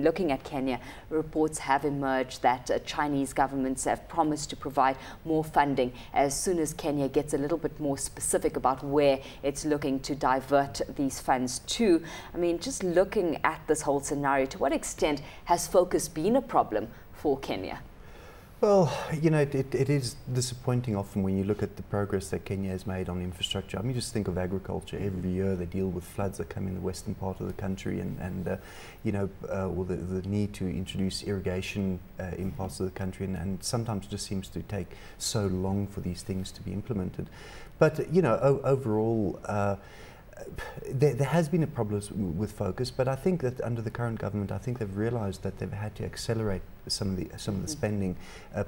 mean, looking at Kenya, reports have emerged that Chinese governments have promised to provide more funding as soon as Kenya gets a little bit more specific about where it's looking to divert these funds to. I mean, just looking at this whole scenario, to what extent has focus been a problem for Kenya? Well, you know, it is disappointing often when you look at the progress that Kenya has made on infrastructure. I mean, just think of agriculture. Every year they deal with floods that come in the western part of the country, and you know, or the need to introduce irrigation in parts of the country, and sometimes it just seems to take so long for these things to be implemented. But, you know, overall, there has been a problem with focus, but I think that under the current government, I think they've realised that they've had to accelerate some of the spending,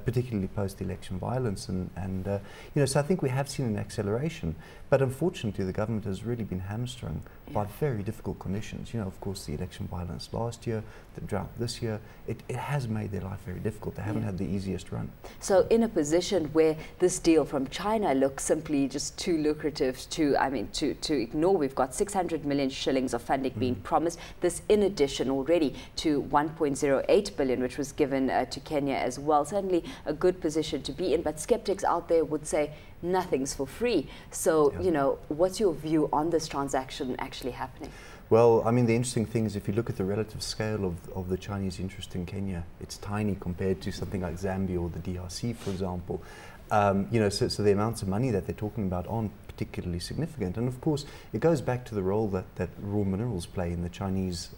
particularly post-election violence, and you know, so I think we have seen an acceleration. But unfortunately, the government has really been hamstrung by very difficult conditions. You know, of course, the election violence last year, the drought this year, it has made their life very difficult. They haven't had the easiest run. So in a position where this deal from China looks simply just too lucrative to, I mean, to ignore, we've got 600 million shillings of funding being promised. This in addition already to 1.08 billion, which was given to Kenya as well. Certainly a good position to be in, but skeptics out there would say nothing's for free. So, you know, what's your view on this transaction actually happening? Well, I mean, the interesting thing is if you look at the relative scale of the Chinese interest in Kenya, it's tiny compared to something like Zambia or the DRC, for example. You know, so the amounts of money that they're talking about aren't particularly significant. And of course, it goes back to the role that raw minerals play in the Chinese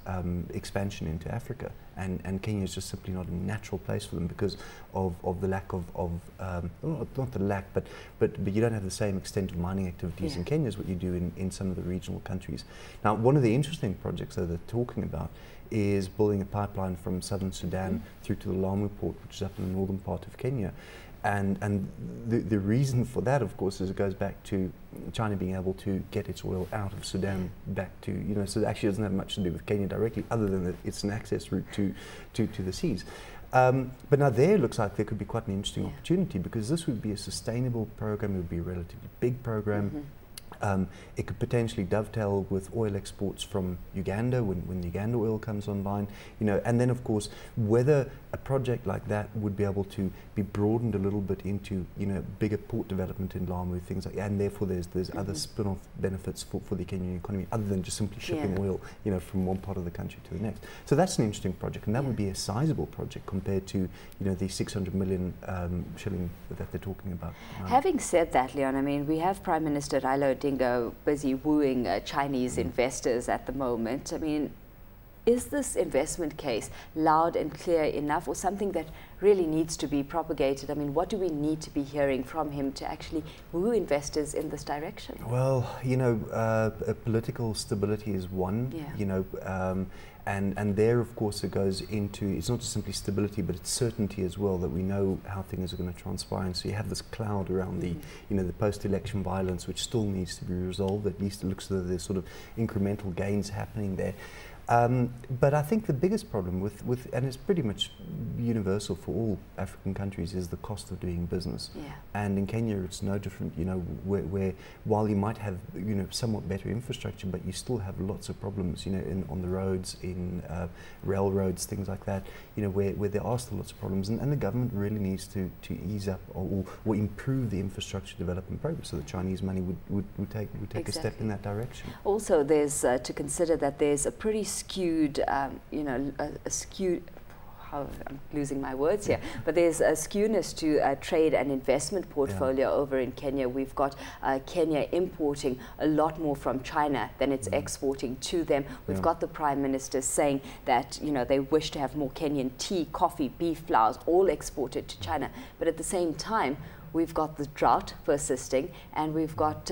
expansion into Africa. And Kenya is just simply not a natural place for them because of the lack of not the lack, but you don't have the same extent of mining activities in Kenya as what you do in some of the regional countries. Now, one of the interesting projects that they're talking about is building a pipeline from southern Sudan through to the Lamu port, which is up in the northern part of Kenya. And the reason for that, of course, is it goes back to China being able to get its oil out of Sudan back to, you know, so it actually doesn't have much to do with Kenya directly, other than that it's an access route to the seas. But now there looks like there could be quite an interesting opportunity, because this would be a sustainable program, it would be a relatively big program. It could potentially dovetail with oil exports from Uganda when the Uganda oil comes online, you know, and then of course whether a project like that would be able to be broadened a little bit into, you know, bigger port development in Lamu, things like that, and therefore there's other spin-off benefits for the Kenyan economy other than just simply shipping oil, you know, from one part of the country to the next. So that's an interesting project, and that would be a sizable project compared to, you know, the 600 million shilling that they're talking about. Having said that, Leon, I mean, we have Prime Minister Raila Odinga busy wooing Chinese investors at the moment. I mean, is this investment case loud and clear enough, or something that really needs to be propagated? I mean, what do we need to be hearing from him to actually woo investors in this direction? Well, you know, political stability is one, you know, and there, of course, it goes into, it's not just simply stability, but it's certainty as well, that we know how things are going to transpire. And so you have this cloud around the, you know, the post-election violence, which still needs to be resolved. At least it looks as though there's sort of incremental gains happening there. But I think the biggest problem with, and it's pretty much universal for all African countries, is the cost of doing business. And in Kenya, it's no different, you know, where while you might have, you know, somewhat better infrastructure, but you still have lots of problems, you know, on the roads, in railroads, things like that, you know, where there are still lots of problems. And the government really needs to ease up or improve the infrastructure development program, so the Chinese money would take a step in that direction. Also, there's to consider that there's a pretty skewed, you know, a skewed, I'm losing my words here, but there's a skewness to trade and investment portfolio over in Kenya. We've got Kenya importing a lot more from China than it's exporting to them. We've got the Prime Minister saying that, you know, they wish to have more Kenyan tea, coffee, beef, flowers, all exported to China. But at the same time, we've got the drought persisting, and we've got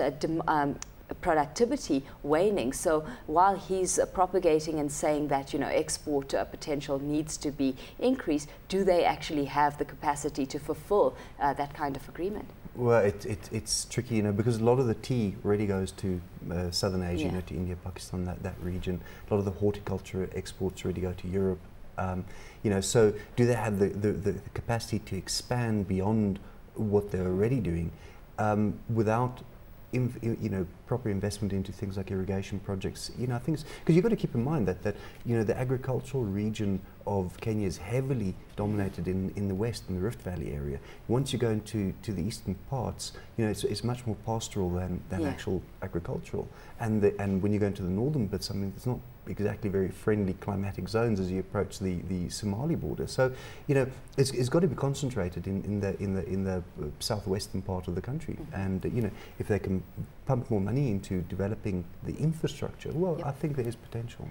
productivity waning. So while he's propagating and saying that, you know, export potential needs to be increased, do they actually have the capacity to fulfill that kind of agreement? Well, it's tricky, you know, because a lot of the tea already goes to Southern Asia, you know, to India, Pakistan, that region. A lot of the horticulture exports already go to Europe. You know, so do they have the capacity to expand beyond what they're already doing without, you know, proper investment into things like irrigation projects, you know, things, because you've got to keep in mind that you know, the agricultural region of Kenya is heavily dominated in the west, in the Rift Valley area. Once you go into the eastern parts, you know, it's much more pastoral than actual agricultural. And when you go into the northern bits, I mean, it's not exactly very friendly climatic zones as you approach the Somali border. So, you know, it's got to be concentrated in the southwestern part of the country. And you know, if they can pump more money into developing the infrastructure, well, I think there is potential.